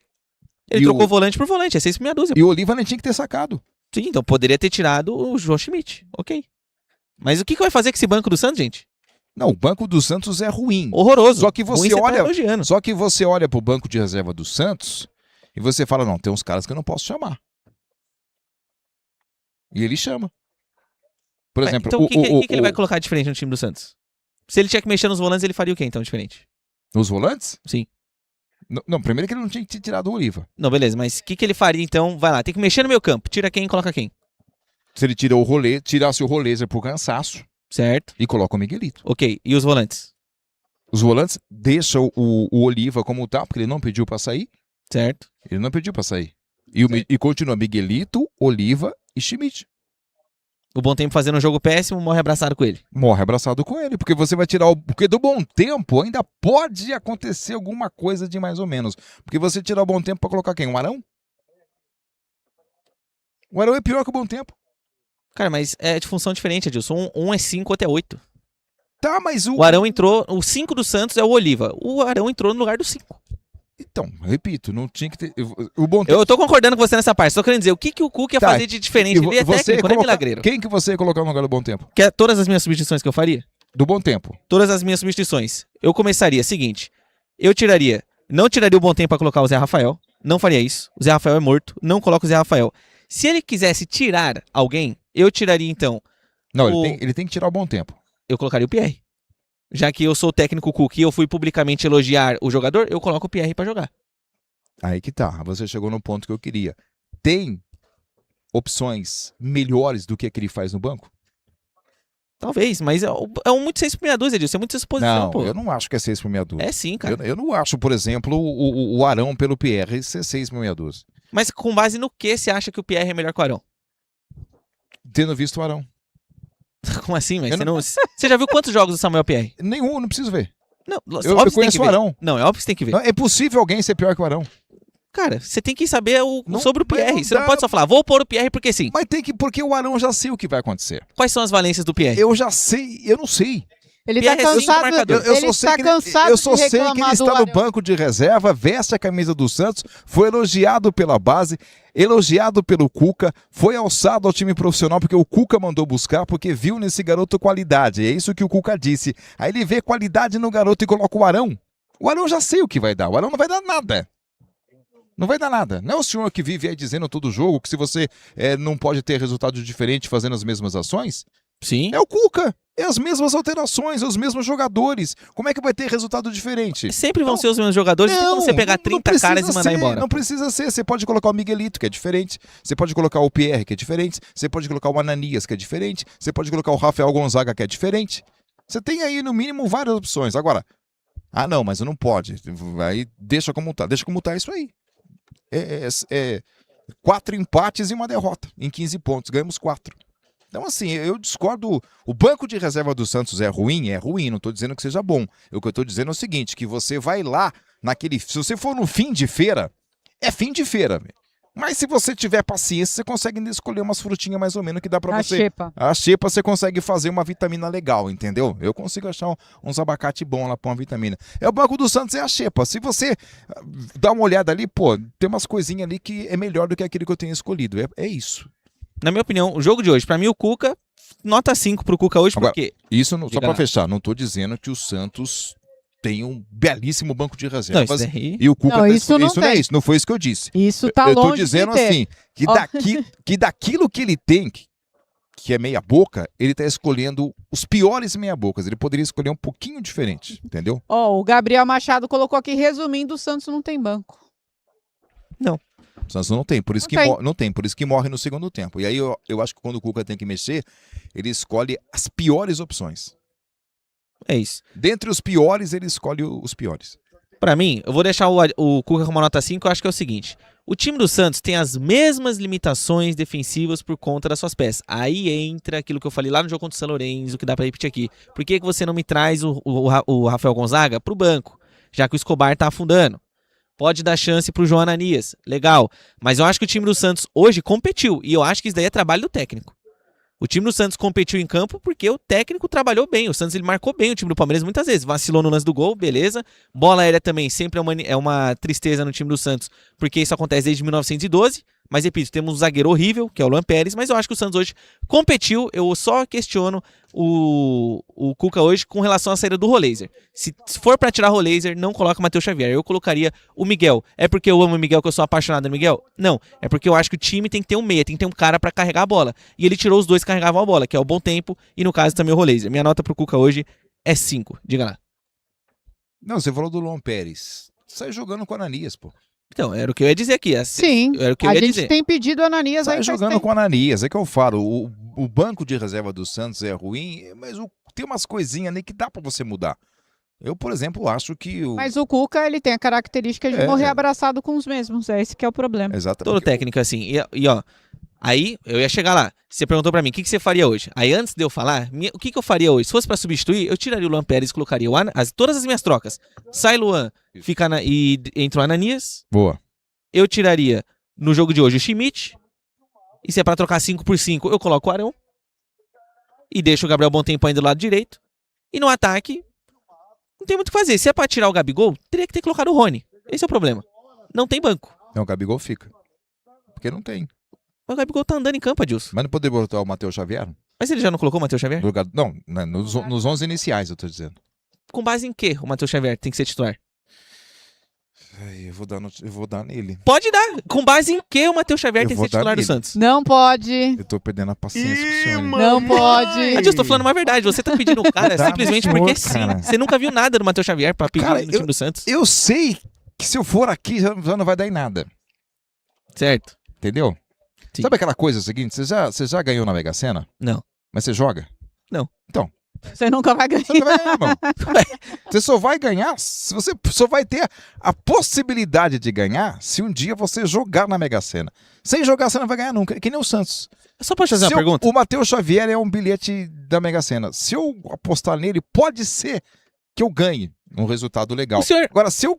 Ele trocou volante por volante, é 6 por meia dúzia. E o Oliva nem tinha que ter sacado. Sim, então poderia ter tirado o João Schmidt. Ok. Mas o que vai fazer com esse banco do Santos, gente? Não, o banco do Santos é ruim. Horroroso. Só que você Ruim, olha, tá elogiando. só que você olha pro banco de reserva do Santos e você fala, não, tem uns caras que eu não posso chamar. E ele chama. Por exemplo, então o que ele vai colocar diferente no time do Santos? Se ele tinha que mexer nos volantes, ele faria o quê então diferente? Os volantes? Sim. Não, primeiro que ele não tinha que ter tirado o Oliva. Não, beleza, mas o que ele faria então? Vai lá, tem que mexer no meio campo. Tira quem e coloca quem? Se ele tirou o rolê, tirasse o Rolezer por cansaço Certo. e coloca o Miguelito. Ok, e os volantes? Os volantes deixam o Oliva como tá, porque ele não pediu pra sair. Certo. Ele não pediu pra sair. E continua Miguelito, Oliva e Schmidt. O Bom Tempo fazendo um jogo péssimo, morre abraçado com ele. Morre abraçado com ele, porque você vai tirar Porque do Bom Tempo ainda pode acontecer alguma coisa de mais ou menos. Porque você tirar o Bom Tempo pra colocar quem? Um Arão? O Arão é pior que o Bom Tempo. Cara, mas é de função diferente, Adilson. Um é 5, outro é 8. Tá, mas O Arão entrou, o 5 do Santos é o Oliva. O Arão entrou no lugar do 5. Então, repito, não tinha que ter... O Bom Tempo... Eu tô concordando com você nessa parte. Só querendo dizer, o que o Cuca ia Tá, fazer de diferente? Ele é técnico, não é milagreiro. Quem que você ia colocar no lugar do Bom Tempo? Quer todas as minhas substituições que eu faria? Do Bom Tempo. Todas as minhas substituições. Eu começaria, seguinte. Eu tiraria... Não tiraria o Bom Tempo pra colocar o Zé Rafael. Não faria isso. O Zé Rafael é morto. Não coloco o Zé Rafael. Se ele quisesse tirar alguém, eu tiraria então... Não, ele tem que tirar o Bom Tempo. Eu colocaria o Pierre. Já que eu sou o técnico Cuca e eu fui publicamente elogiar o jogador, eu coloco o Pierre pra jogar. Aí que tá, você chegou no ponto que eu queria. Tem opções melhores do que ele faz no banco? Talvez, mas é um muito 6 por meia dúzia disso, é muito exposição, Não, pô. eu não acho que é 6 por meia dúzia. É sim, cara. Eu não acho, por exemplo, o Arão pelo Pierre ser 6 por meia dúzia. Mas com base no que você acha que o Pierre é melhor que o Arão? Tendo visto o Arão. Como assim, mas Eu você não- não... Você já viu quantos jogos do Samuel Pierre? Nenhum, não preciso ver. Não, Eu óbvio que você tem conheço que o ver. Arão. Não, é óbvio que você tem que ver. Não, é possível alguém ser pior que o Arão. Cara, você tem que saber Não- sobre o mas Pierre. não Você não dá. pode só falar, vou pôr o Pierre porque sim. Mas tem que, porque o Arão já sei o que vai acontecer. Quais são as valências do Pierre? Eu já sei, eu não sei. Ele tá Pierre é cinco cansado, marcador. Eu ele só sei tá que cansado eu só de sei que ele reclamar do está no Arão. banco de reserva, veste a camisa do Santos, foi elogiado pela base, elogiado pelo Cuca, foi alçado ao time profissional porque o Cuca mandou buscar, porque viu nesse garoto qualidade. É isso que o Cuca disse. Aí ele vê qualidade no garoto e coloca o Arão. O Arão já sei o que vai dar. O Arão não vai dar nada. Não vai dar nada. Não é o senhor que vive aí dizendo todo jogo que se você não pode ter resultado diferente fazendo as mesmas ações? Sim. É o Cuca. É as mesmas alterações, os mesmos jogadores. Como é que vai ter resultado diferente? Sempre vão ser os mesmos jogadores. Não tem como você pegar 30 precisa caras e mandar ser, embora. Não precisa ser. Você pode colocar o Miguelito, que é diferente. Você pode colocar o Pierre, que é diferente. Você pode colocar o Ananias, que é diferente. Você pode colocar o Rafael Gonzaga, que é diferente. Você tem aí, no mínimo, várias opções. Agora, não, mas não pode. Aí deixa como tá. Deixa como tá isso aí. 4 empates e uma derrota em 15 pontos. Ganhamos 4. Então, assim, eu discordo. O banco de reserva do Santos é ruim? É ruim, não estou dizendo que seja bom. O que eu estou dizendo é o seguinte, que você vai lá naquele... Se você for no fim de feira, é fim de feira. Mas se você tiver paciência, você consegue ainda escolher umas frutinhas mais ou menos que dá pra A você... xepa. A xepa você consegue fazer uma vitamina legal, entendeu? Eu consigo achar uns abacate bom lá pra uma vitamina. O banco do Santos é a xepa. Se você dá uma olhada ali, pô, tem umas coisinhas ali que é melhor do que aquele que eu tenho escolhido. É isso. Na minha opinião, o jogo de hoje, pra mim o Cuca, nota 5 pro Cuca hoje, Agora, porque... Isso, só Diga pra lá. fechar, não tô dizendo que o Santos tem um belíssimo banco de Não, reservas. isso daí... E o Cuca Não, isso não não é tem. isso, não foi isso que eu disse. Isso tá Eu tô longe dizendo de ter. assim, que, Ó. que daquilo que ele tem, que é meia boca, ele tá escolhendo os piores meia bocas. Ele poderia escolher um pouquinho diferente, entendeu? Ó, o Gabriel Machado colocou aqui, resumindo, o Santos não tem banco. O Santos não tem, por isso Não que tem. não tem, por isso que morre no segundo tempo. E aí eu acho que quando o Cuca tem que mexer, ele escolhe as piores opções. É isso. Dentre os piores, ele escolhe os piores. Pra mim, eu vou deixar o Cuca com uma nota 5, eu acho que é o seguinte. O time do Santos tem as mesmas limitações defensivas por conta das suas peças. Aí entra aquilo que eu falei lá no jogo contra o São Lourenço, que dá pra repetir aqui. Por que você não me traz o Rafael Gonzaga pro banco? Já que o Escobar tá afundando. Pode dar chance pro João Ananias. Legal. Mas eu acho que o time do Santos hoje competiu. E eu acho que isso daí é trabalho do técnico. O time do Santos competiu em campo porque o técnico trabalhou bem. O Santos ele marcou bem o time do Palmeiras muitas vezes. Vacilou no lance do gol, beleza. Bola aérea também sempre é uma tristeza no time do Santos, porque isso acontece desde 1912. Mas, repito, temos um zagueiro horrível, que é o Luan Pérez, mas eu acho que o Santos hoje competiu. Eu só questiono o Cuca hoje com relação à saída do Roleiser. Se for pra tirar Roleiser, não coloca o Matheus Xavier. Eu colocaria o Miguel. É porque eu amo o Miguel, que eu sou apaixonado no Miguel? Não. É porque eu acho que o time tem que ter um meia, tem que ter um cara pra carregar a bola. E ele tirou os dois que carregavam a bola, que é o Bom Tempo e, no caso, também o Roleiser. Minha nota pro Cuca hoje é 5. Diga lá. Não, você falou do Luan Pérez. Sai jogando com o Ananias, pô. Então, era o que eu ia dizer aqui. Sim, era o que eu a ia gente dizer. tem pedido o Ananias aí Sai faz jogando tempo. com o Ananias, é que eu falo. O banco de reserva do Santos é ruim, mas tem umas coisinhas ali que dá pra você mudar. Eu, por exemplo, acho que Mas o Cuca, ele tem a característica de morrer abraçado com os mesmos. É esse que é o problema. Exatamente. Todo técnico é assim. E ó, aí eu ia chegar lá. Você perguntou pra mim, o que você faria hoje? Aí antes de eu falar, o que eu faria hoje? Se fosse pra substituir, eu tiraria o Luan Pérez e colocaria todas as minhas trocas. Sai Luan, e entra o Ananias. Boa. Eu tiraria no jogo de hoje o Schmidt. E se é pra trocar 5 por 5, eu coloco o Arão. E deixo o Gabriel Bom Tempo ainda do lado direito. E no ataque, não tem muito o que fazer. Se é pra tirar o Gabigol, teria que ter colocado o Rony. Esse é o problema. Não tem banco. Não, o Gabigol fica. Porque não tem. O Gabigol tá andando em campo, Adilson. Mas não poder botar o Matheus Xavier? Mas ele já não colocou o Matheus Xavier? No lugar... Não, né, nos 11 iniciais, eu tô dizendo. Com base em que o Matheus Xavier tem que ser titular? Ai, eu vou dar nele. Pode dar. Com base em que o Matheus Xavier Eu tem que vou ser titular dar do nele. Santos? Não pode. Eu tô perdendo a paciência com o senhor. Não pode. Adilson, eu tô falando uma verdade. Você tá pedindo o cara Dá simplesmente no porque senhor, cara. sim. Você nunca viu nada do Matheus Xavier pra pedir Cara, no time do Santos. Eu sei que se eu for aqui já não vai dar em nada. Certo. Entendeu? Sim. Sabe aquela coisa seguinte? Você já ganhou na Mega Sena? Não. Mas você joga? Não. Então. Você nunca vai ganhar. Você não vai ganhar, irmão. Você só vai ganhar, se você só vai ter a possibilidade de ganhar se um dia você jogar na Mega Sena. Sem jogar, você não vai ganhar nunca. É que nem o Santos. Só pode fazer uma pergunta? O Matheus Xavier é um bilhete da Mega Sena. Se eu apostar nele, pode ser que eu ganhe um resultado legal. O senhor... Agora, se eu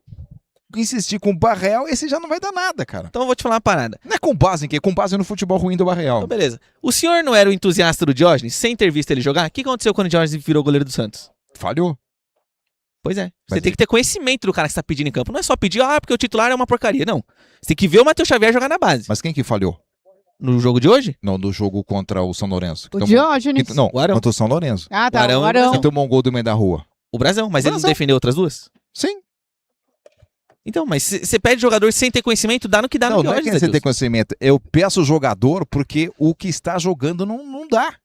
insistir com o Barreal, esse já não vai dar nada, cara. Então eu vou te falar uma parada. Não é com base em quê? Com base no futebol ruim do Barreal. Então, beleza. O senhor não era o entusiasta do Diógenes sem ter visto ele jogar? O que aconteceu quando o Diógenes virou goleiro do Santos? Falhou. Pois é. Você Mas tem que ter conhecimento do cara que você tá pedindo em campo. Não é só pedir, porque o titular é uma porcaria. Não. Você tem que ver o Matheus Xavier jogar na base. Mas quem que falhou? No jogo de hoje? Não, no jogo contra o São Lourenço. O Diógenes. Não, O Arão. contra o São Lourenço. Ah, tá. O Arão O e o Arão. Que tomou um gol do meio da rua. O Brasão. Mas ele não Brasão. defendeu outras duas? Sim. Então, mas você pede jogador sem ter conhecimento, dá no que dá Não, no não é Diógenes, que você tem Adilson. conhecimento. Eu peço o jogador porque o que está jogando não dá.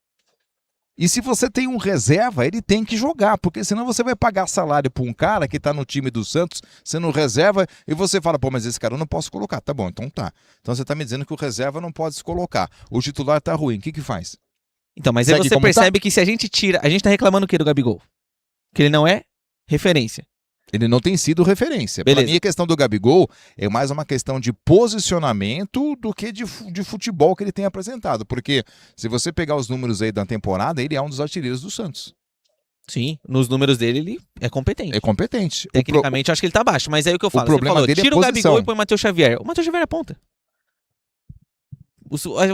E se você tem um reserva, ele tem que jogar, porque senão você vai pagar salário para um cara que está no time do Santos, sendo reserva, e você fala, pô, mas esse cara eu não posso colocar. Tá bom, então tá. Então você tá me dizendo que o reserva não pode se colocar. O titular tá ruim, o que que faz? Então, mas aí Segue você como percebe que se a gente tira... A gente tá reclamando o quê do Gabigol? Que ele não é referência. Ele não tem sido referência. Para Beleza. mim, a questão do Gabigol é mais uma questão de posicionamento do que de futebol que ele tem apresentado. Porque se você pegar os números aí da temporada, ele é um dos artilheiros do Santos. Sim, nos números dele ele é competente. É competente. Tecnicamente eu acho que ele tá baixo, mas aí o que eu falo, você problema falou, dele é tira o posição. Gabigol e põe o Matheus Xavier. O Matheus Xavier é ponta.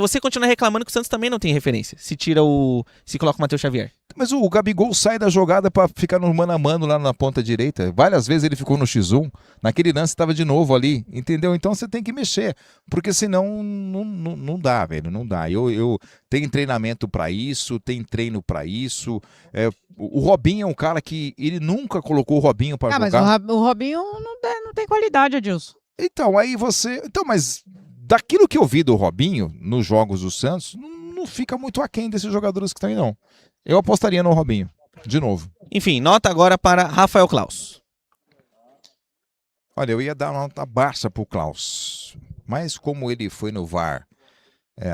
Você continua reclamando que o Santos também não tem referência. Se coloca o Matheus Xavier. Mas o Gabigol sai da jogada para ficar no mano a mano lá na ponta direita. Várias vezes ele ficou no X1. Naquele lance estava de novo ali. Entendeu? Então você tem que mexer. Porque senão não dá, velho. Não dá. Eu tenho treinamento para isso, tem treino para isso. O Robinho é um cara que ele nunca colocou o Robinho para Ah, jogar. mas o Robinho não tem qualidade, Adilson. Então, aí você... Então, mas daquilo que eu vi do Robinho nos jogos do Santos, não fica muito aquém desses jogadores que estão aí, não. Eu apostaria no Robinho, de novo. Enfim, nota agora para Rafael Claus. Olha, eu ia dar uma nota baixa pro Klaus, mas como ele foi no VAR,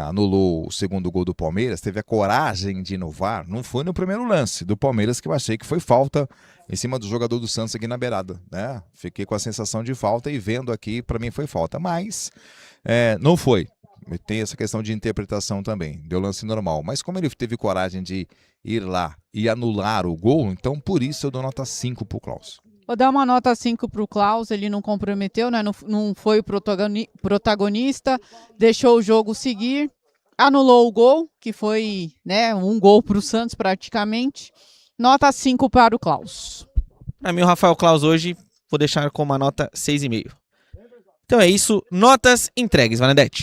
anulou o segundo gol do Palmeiras, teve a coragem de ir no VAR, não foi no primeiro lance do Palmeiras, que eu achei que foi falta em cima do jogador do Santos aqui na beirada, né? Fiquei com a sensação de falta e vendo aqui, para mim foi falta, mas não foi. Tem essa questão de interpretação também, deu lance normal. Mas como ele teve coragem de ir lá e anular o gol, então por isso eu dou nota 5 pro Klaus. Vou dar uma nota 5 pro Klaus, ele não comprometeu, né? Não foi o protagonista, deixou o jogo seguir. anulou o gol, que foi, né, um gol para o Santos praticamente. Nota 5 para o Klaus. Para mim, o Rafael Klaus hoje, vou deixar com uma nota 6,5. Então é isso, notas entregues, Vanedete.